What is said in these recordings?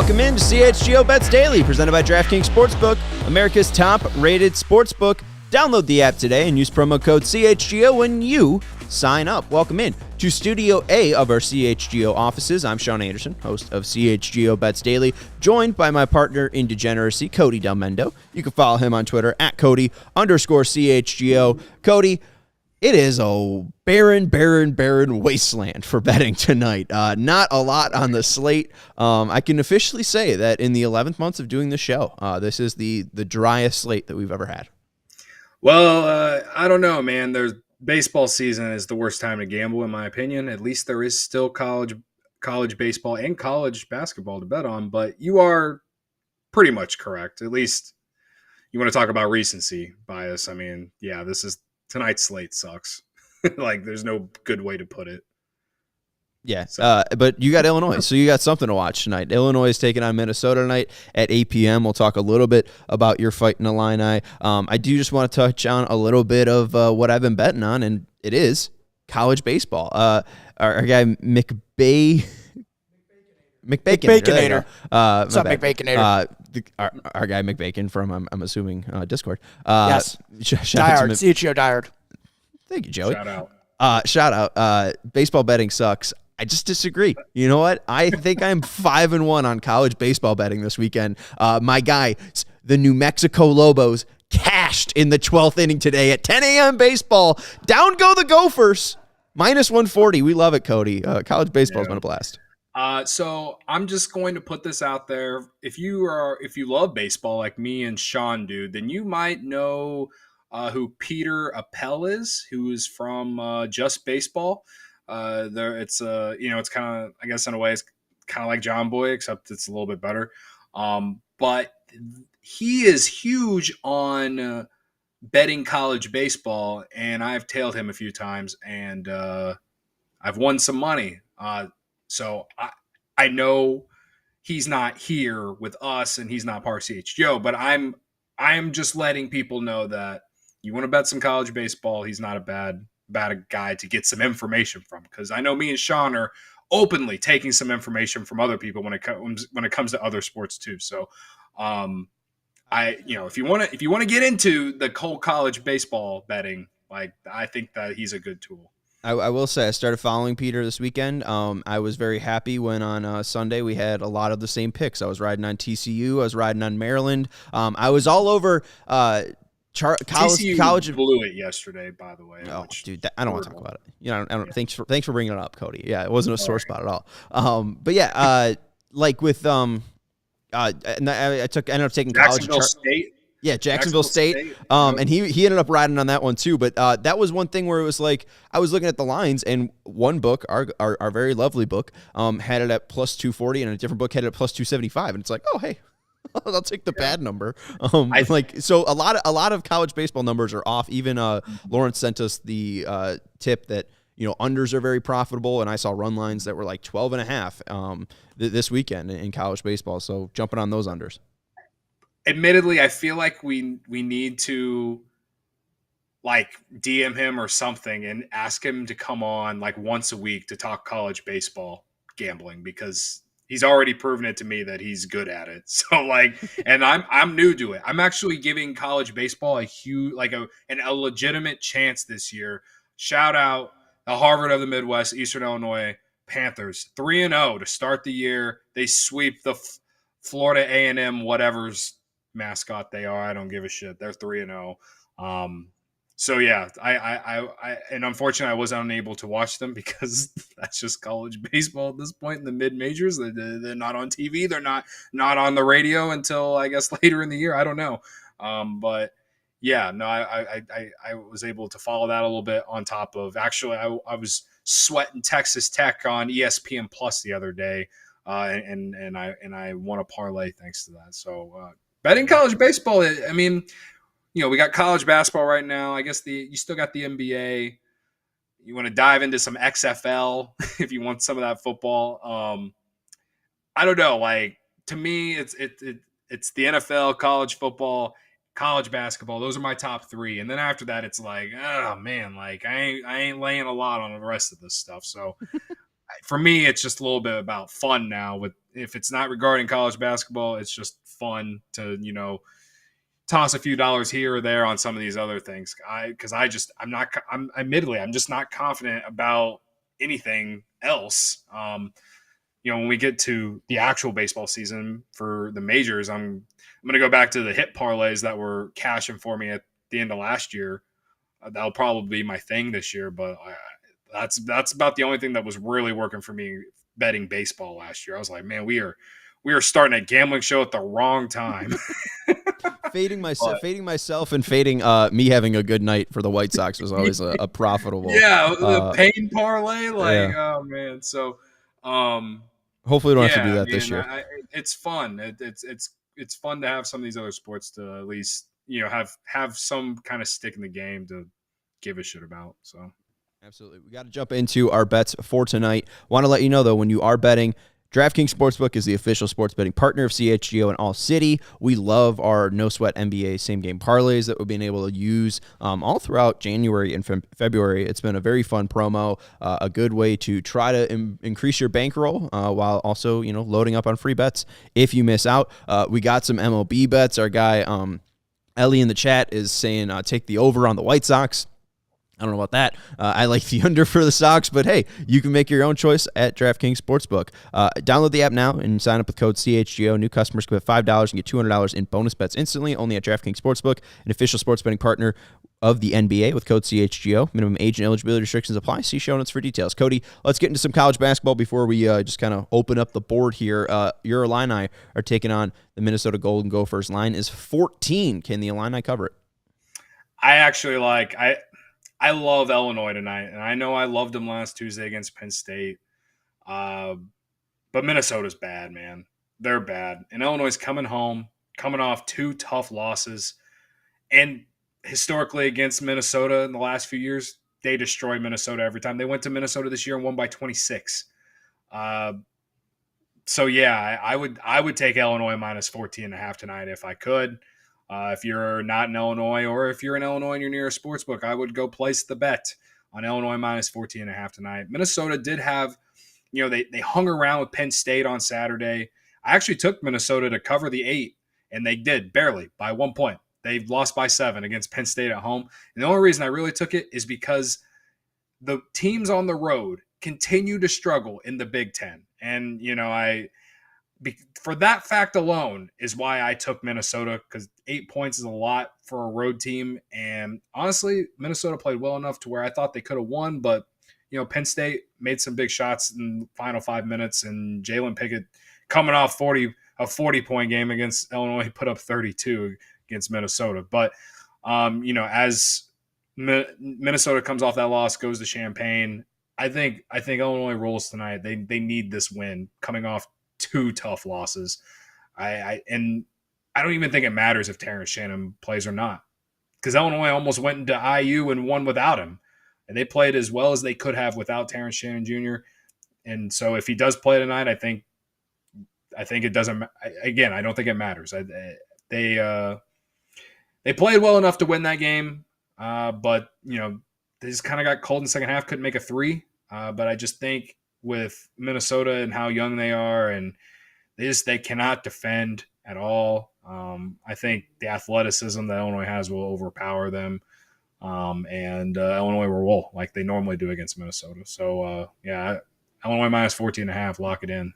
Welcome in to CHGO Bets Daily, presented by DraftKings Sportsbook, America's top-rated sportsbook. Download the app today and use promo code CHGO when you sign up. Welcome in to Studio A of our CHGO offices. I'm Sean Anderson, host of CHGO Bets Daily, joined by my partner in degeneracy, Cody Del Mendo. You can follow him on Twitter at Cody_CHGO. Cody, it is a barren wasteland for betting tonight. Not a lot on the slate. I can officially say that in the 11th month of doing the show, this is the driest slate that we've ever had. Well, I don't know, man. There's baseball season is the worst time to gamble, in my opinion. At least there is still college baseball and college basketball to bet on. But you are pretty much correct. At least you want to talk about recency bias. I mean, yeah, tonight's slate sucks. Like, there's no good way to put it. Yeah, but you got Illinois, so you got something to watch tonight. Illinois is taking on Minnesota tonight at 8 p.m. We'll talk a little bit about your fight in Illini. I do just want to touch on a little bit of what I've been betting on, and it is college baseball. Our guy McBaconator. What's up, McBaconator? Our guy McBacon from, I'm assuming, Discord. Yes. Diehard, CHGO Diehard. Thank you, Joey. Shout out. Baseball betting sucks. I just disagree. You know what? I think I'm 5-1 on college baseball betting this weekend. My guy, the New Mexico Lobos, cashed in the 12th inning today at 10 a.m. baseball. Down go the Gophers. -140. We love it, Cody. College baseball's been a blast. So I'm just going to put this out there. If you love baseball like me and Sean do, then you might know who Peter Appel is, who is from Just Baseball. It's kind of, I guess in a way, it's kind of like John Boy, except it's a little bit better. But he is huge on betting college baseball, and I've tailed him a few times, and I've won some money. So I know he's not here with us, and he's not part of CHGO, but I'm just letting people know that you want to bet some college baseball, he's not a bad guy to get some information from, because I know me and Sean are openly taking some information from other people when it comes to other sports too. So, if you want to get into the whole college baseball betting, like, I think that he's a good tool. I will say I started following Peter this weekend. I was very happy when on Sunday we had a lot of the same picks. I was riding on TCU. I was riding on Maryland. I was all over college blew it yesterday, by the way. Oh, dude, I don't want to talk about it. You know, I don't. Thanks for bringing it up, Cody. Yeah, it wasn't a sore spot at all. But yeah, like with and I ended up taking Jacksonville college. State. Yeah, Jacksonville State. And he ended up riding on that one too. But that was one thing where it was like I was looking at the lines, and one book, our very lovely book, had it at +240, and a different book had it at +275, and it's like, oh hey. I'll take the bad number. So a lot of college baseball numbers are off. Even Lawrence sent us the tip that unders are very profitable, and I saw run lines that were like 12.5 this weekend in college baseball. So jumping on those unders. Admittedly, I feel like we need to like DM him or something and ask him to come on like once a week to talk college baseball gambling, because he's already proven it to me that he's good at it. So and I'm new to it. I'm actually giving college baseball a huge, a legitimate chance this year. Shout out the Harvard of the Midwest, Eastern Illinois Panthers, 3-0 to start the year. They sweep the Florida A&M whatever's mascot they are. I don't give a shit. They're 3-0. So yeah, I and unfortunately I was unable to watch them because that's just college baseball at this point in the mid majors. They're not on TV. They're not on the radio until I guess later in the year. I don't know. But yeah, no, I was able to follow that a little bit on top of actually I was sweating Texas Tech on ESPN Plus the other day, and I won a parlay thanks to that. So betting college baseball, I mean. We got college basketball right now. I guess you still got the NBA. You want to dive into some XFL if you want some of that football. I don't know. Like, to me, it's the NFL, college football, college basketball. Those are my top three. And then after that, it's like, oh man, like I ain't laying a lot on the rest of this stuff. So for me, it's just a little bit about fun now if it's not regarding college basketball, it's just fun to, toss a few dollars here or there on some of these other things. I'm just not confident about anything else. When we get to the actual baseball season for the majors, I'm going to go back to the hit parlays that were cashing for me at the end of last year. That'll probably be my thing this year, but that's about the only thing that was really working for me betting baseball last year. I was like, man, we are starting a gambling show at the wrong time. Fading myself and fading me having a good night for the White Sox was always a profitable. Yeah, the pain parlay, oh man. So, hopefully, we don't have to do that this year. It's fun. It's fun to have some of these other sports to at least have some kind of stick in the game to give a shit about. So, absolutely, we got to jump into our bets for tonight. Want to let you know though, when you are betting, DraftKings Sportsbook is the official sports betting partner of CHGO in all city. We love our no sweat NBA same game parlays that we've been able to use all throughout January and February. It's been a very fun promo, a good way to try to increase your bankroll while also loading up on free bets if you miss out. We got some MLB bets. Our guy Ellie in the chat is saying take the over on the White Sox. I don't know about that. I like the under for the Sox, but hey, you can make your own choice at DraftKings Sportsbook. Download the app now and sign up with code CHGO. New customers can bet $5 and get $200 in bonus bets instantly, only at DraftKings Sportsbook, an official sports betting partner of the NBA with code CHGO. Minimum age and eligibility restrictions apply. See show notes for details. Cody, let's get into some college basketball before we just kind of open up the board here. Your Illini are taking on the Minnesota Golden Gophers. Line is 14. Can the Illini cover it? I love Illinois tonight, and I know I loved them last Tuesday against Penn State. But Minnesota's bad, man. They're bad. And Illinois is coming off 2 tough losses. And historically against Minnesota in the last few years, they destroy Minnesota every time. They went to Minnesota this year and won by 26. So, yeah, I would take Illinois minus 14.5 tonight if I could. If you're not in Illinois, or if you're in Illinois and you're near a sports book, I would go place the bet on Illinois minus 14.5 tonight. Minnesota did have, they hung around with Penn State on Saturday. I actually took Minnesota to cover the 8, and they did, barely, by 1 point. They lost by 7 against Penn State at home. And the only reason I really took it is because the teams on the road continue to struggle in the Big Ten. And, for that fact alone is why I took Minnesota, because 8 points is a lot for a road team. And honestly, Minnesota played well enough to where I thought they could have won. But, Penn State made some big shots in the final 5 minutes. And Jalen Pickett, coming off a 40-point game against Illinois, put up 32 against Minnesota. But, as Minnesota comes off that loss, goes to Champaign, I think Illinois rolls tonight. They need this win coming off 2 tough losses. I don't even think it matters if Terrence Shannon plays or not, because Illinois almost went into IU and won without him, and they played as well as they could have without Terrence Shannon Jr. And so if he does play tonight, I think it doesn't. Again, I don't think it matters. They played well enough to win that game, but they just kind of got cold in the second half. Couldn't make a 3, but I just think with Minnesota and how young they are, and they cannot defend at all. I think the athleticism that Illinois has will overpower them, and Illinois will roll like they normally do against Minnesota. So, Illinois minus 14.5, lock it in.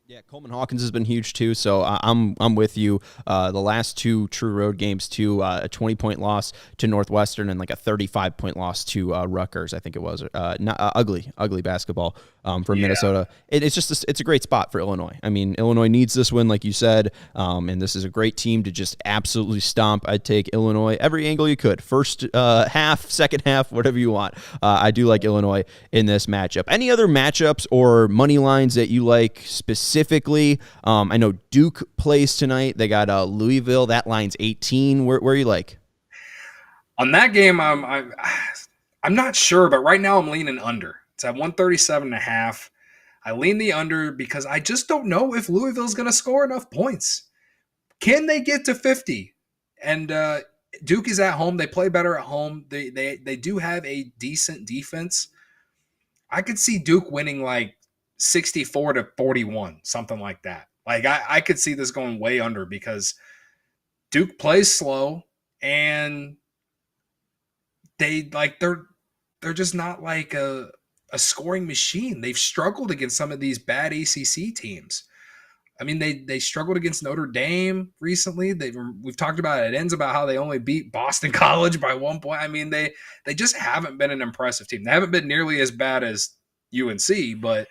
Yeah, Coleman Hawkins has been huge too, so I'm with you. The last 2 true road games, too, a 20-point loss to Northwestern and like a 35-point loss to Rutgers, I think it was. Ugly basketball from Minnesota. It's a great spot for Illinois. I mean, Illinois needs this win, like you said, and this is a great team to just absolutely stomp. I'd take Illinois every angle you could. First half, second half, whatever you want. I do like Illinois in this matchup. Any other matchups or money lines that you like specifically? I know Duke plays tonight. They got Louisville. That line's 18. Where are you like? On that game, I'm not sure, but right now I'm leaning under. It's at 137.5. I lean the under because I just don't know if Louisville's going to score enough points. Can they get to 50? And Duke is at home. They play better at home. They do have a decent defense. I could see Duke winning like 64-41, something like that. Like I could see this going way under because Duke plays slow and they're just not like a scoring machine. They've struggled against some of these bad ACC teams. I mean, they struggled against Notre Dame recently. We've talked about it. It ends about how they only beat Boston College by 1 point. I mean, they just haven't been an impressive team. They haven't been nearly as bad as UNC, but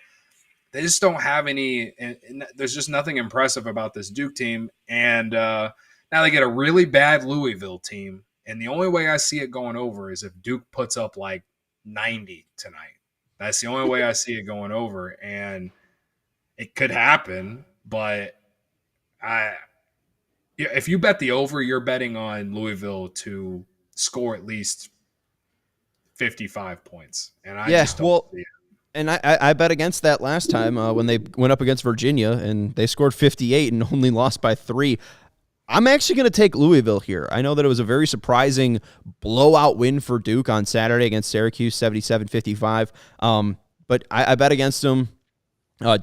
they just don't have any. And there's just nothing impressive about this Duke team. And now they get a really bad Louisville team. And the only way I see it going over is if Duke puts up like 90 tonight. That's the only way I see it going over. And it could happen, but if you bet the over, you're betting on Louisville to score at least 55 points. And I just don't see it. And I bet against that last time when they went up against Virginia and they scored 58 and only lost by 3. I'm actually going to take Louisville here. I know that it was a very surprising blowout win for Duke on Saturday against Syracuse, 77-55. But I bet against them.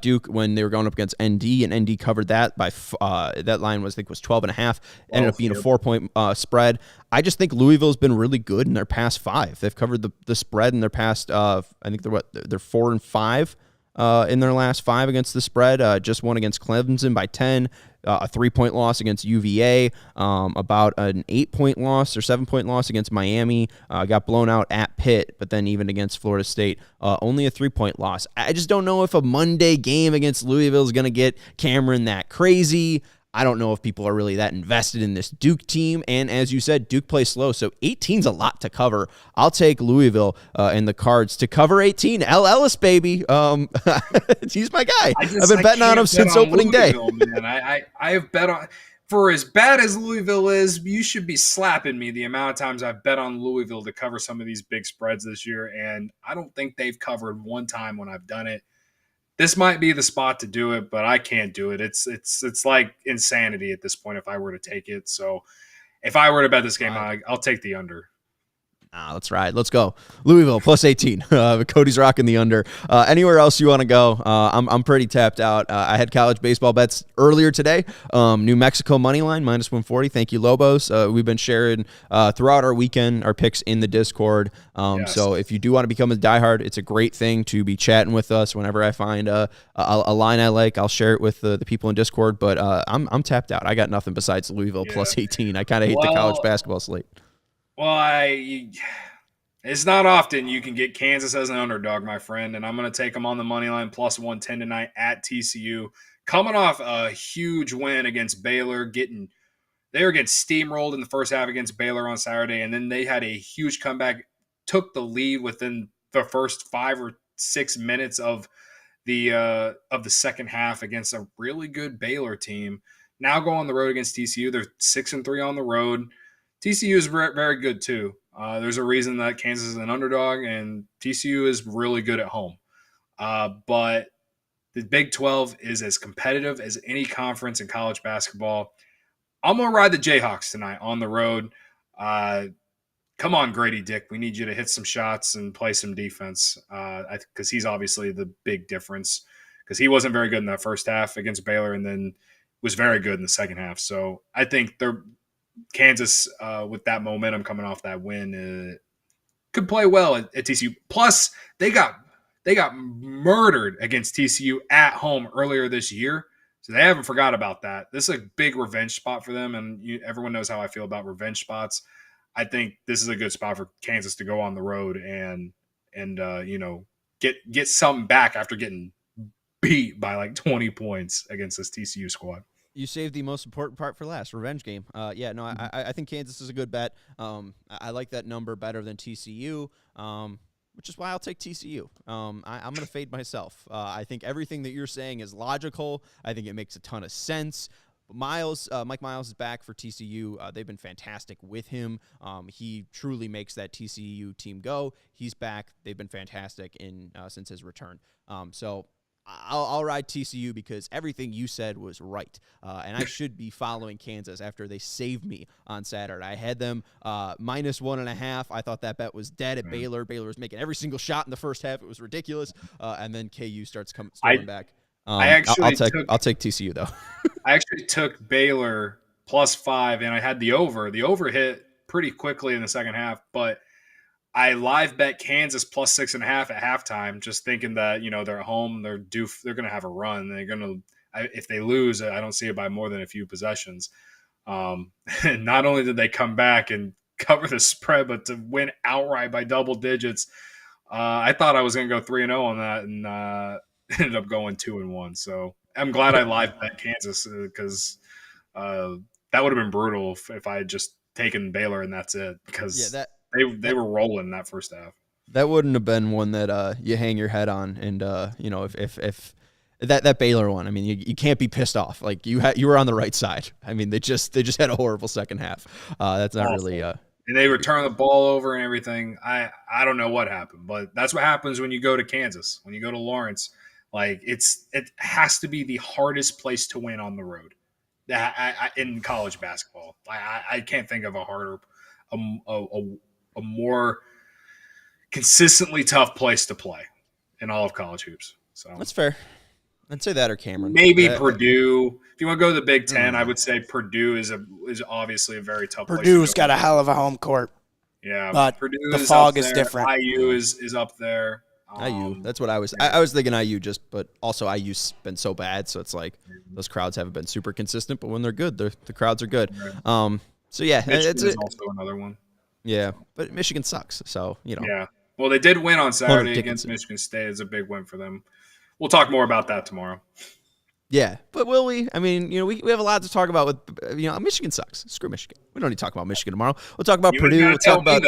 Duke when they were going up against ND, and ND covered that by that line was 12.5. Ended up being a 4-point spread. I just think Louisville's been really good in their past 5. They've covered the spread in their past. I think they're 4-5 in their last 5 against the spread. Just won against Clemson by 10. A 3-point loss against UVA, about an 8-point loss or 7-point loss against Miami, got blown out at Pitt, but then even against Florida State, only a 3-point loss. I just don't know if a Monday game against Louisville is going to get Cameron that crazy. I don't know if people are really that invested in this Duke team. And as you said, Duke plays slow, so 18's a lot to cover. I'll take Louisville and the Cards to cover 18. L. Ellis, baby. He's my guy. I've been betting on him since opening day. Man. I have bet on – for as bad as Louisville is, you should be slapping me the amount of times I've bet on Louisville to cover some of these big spreads this year, and I don't think they've covered one time when I've done it. This might be the spot to do it, but I can't do it. It's like insanity at this point if I were to take it. So if I were to bet this game, I'll take the under. Let's ride. Let's go. Louisville plus 18. Cody's rocking the under. Anywhere else you want to go? I'm pretty tapped out. I had college baseball bets earlier today. New Mexico money line minus 140. Thank you, Lobos. We've been sharing throughout our weekend our picks in the Discord. Yes. So if you do want to become a diehard, it's a great thing to be chatting with us. Whenever I find a line I like, I'll share it with the people in Discord. But I'm tapped out. I got nothing besides Louisville plus 18. I kind of hate the college basketball slate. Well, it's not often you can get Kansas as an underdog, my friend, and I'm going to take them on the money line plus 110 tonight at TCU. Coming off a huge win against Baylor, they were getting steamrolled in the first half against Baylor on Saturday, and then they had a huge comeback, took the lead within the first 5 or 6 minutes of the second half against a really good Baylor team. Now go on the road against TCU. They're 6-3 on the road. TCU is very good too. There's a reason that Kansas is an underdog, and TCU is really good at home. But the Big 12 is as competitive as any conference in college basketball. I'm going to ride the Jayhawks tonight on the road. Come on, Grady Dick. We need you to hit some shots and play some defense because he's obviously the big difference because he wasn't very good in that first half against Baylor and then was very good in the second half. So I think Kansas, with that momentum coming off that win, could play well at TCU. Plus, they got murdered against TCU at home earlier this year, so they haven't forgot about that. This is a big revenge spot for them, and everyone knows how I feel about revenge spots. I think this is a good spot for Kansas to go on the road and get something back after getting beat by like 20 points against this TCU squad. You saved the most important part for last, revenge game. I think Kansas is a good bet. I like that number better than TCU, which is why I'll take TCU. I'm going to fade myself. I think everything that you're saying is logical. I think it makes a ton of sense. Mike Miles is back for TCU. They've been fantastic with him. He truly makes that TCU team go. He's back. They've been fantastic since his return. So I'll ride TCU because everything you said was right, and I should be following Kansas after they saved me on Saturday. I had them -1.5. I thought that bet was dead at Baylor. Baylor was making every single shot in the first half. It was ridiculous, and then KU starts storming back. I'll take TCU though. I actually took Baylor +5, and I had the over. The over hit pretty quickly in the second half, but I live bet Kansas +6.5 at halftime, just thinking that, they're at home, they're going to have a run. They're going to, if they lose, I don't see it by more than a few possessions. Not only did they come back and cover the spread, but to win outright by double digits. I thought I was going to go 3-0 on that, and ended up going 2-1. So I'm glad I live bet Kansas because that would have been brutal if I had just taken Baylor and that's it, because they were rolling that first half. That wouldn't have been one that you hang your head on, and if that Baylor one, I mean, you can't be pissed off. Like you were on the right side. I mean, they just had a horrible second half. That's not awful. really. And they return the ball over and everything. I don't know what happened, but that's what happens when you go to Kansas, when you go to Lawrence. Like it has to be the hardest place to win on the road in college basketball. I can't think of a harder, a more consistently tough place to play in all of college hoops. So that's fair. I'd say that or Cameron. Maybe Purdue. If you want to go to the Big Ten, I would say Purdue is obviously a very tough place. Purdue's got a hell of a home court. Yeah, but Purdue the fog is different. IU is up there. IU. That's what I was. I was thinking IU but also IU's been so bad, so it's like those crowds haven't been super consistent. But when they're good, the crowds are good. So yeah, it's also another one. Yeah, but Michigan sucks. So Yeah. Well, they did win on Saturday against Michigan State. It's a big win for them. We'll talk more about that tomorrow. Yeah, but will we? I mean, we have a lot to talk about with, Michigan sucks. Screw Michigan. We don't need to talk about Michigan tomorrow. We'll talk about Purdue. We'll talk about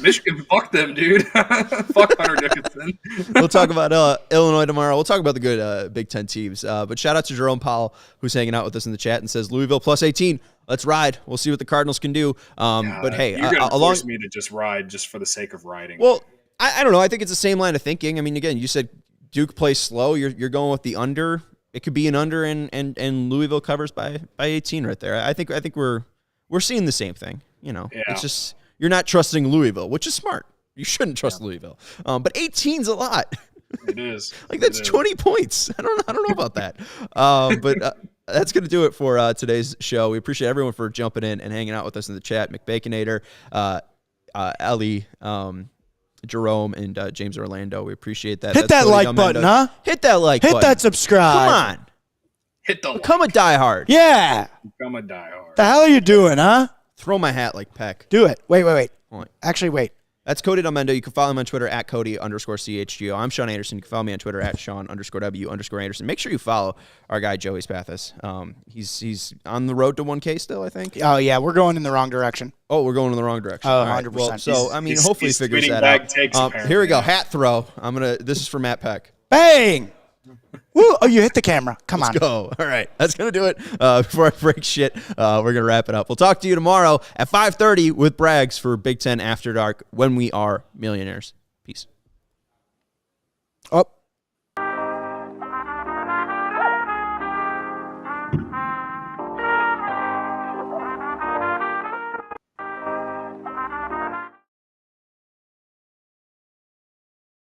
Michigan. Fuck them, dude. Fuck Hunter Dickinson. We'll talk about Illinois tomorrow. We'll talk about the good Big Ten teams. But shout out to Jerome Powell, who's hanging out with us in the chat and says Louisville +18. Let's ride. We'll see what the Cardinals can do. But hey, you're gonna force me to just ride just for the sake of riding. Well, I don't know. I think it's the same line of thinking. I mean, again, you said Duke plays slow. You're going with the under. It could be an under, and Louisville covers by 18 right there. I think we're seeing the same thing. It's just you're not trusting Louisville, which is smart. You shouldn't trust Louisville. But 18's a lot. It is. Like that's 20 points. I don't know about that. But that's going to do it for today's show. We appreciate everyone for jumping in and hanging out with us in the chat. McBaconator, Ellie, Jerome, and James Orlando. We appreciate that. Hit that like button, huh? Hit that like button. Hit that subscribe. Come on. Become a diehard. Yeah. Become a diehard. The hell are you doing, huh? Throw my hat like Peck. Do it. Wait. Actually, wait. That's Cody Delmendo. You can follow him on Twitter at Cody_CHGO. I'm Sean Anderson. You can follow me on Twitter at Sean_W_Anderson. Make sure you follow our guy Joey Spathis. He's on the road to 1K still, I think. Oh yeah, we're going in the wrong direction. Oh, we're going in the wrong direction. Oh, 100%. Well, so I mean, hopefully he figures that out. Here we go. Hat throw. This is for Matt Peck. Bang! Woo! Oh, you hit the camera. Come on. Let's go. All right. That's going to do it. Before I break shit, we're going to wrap it up. We'll talk to you tomorrow at 5:30 with Braggs for Big Ten After Dark when we are millionaires. Peace. Oh.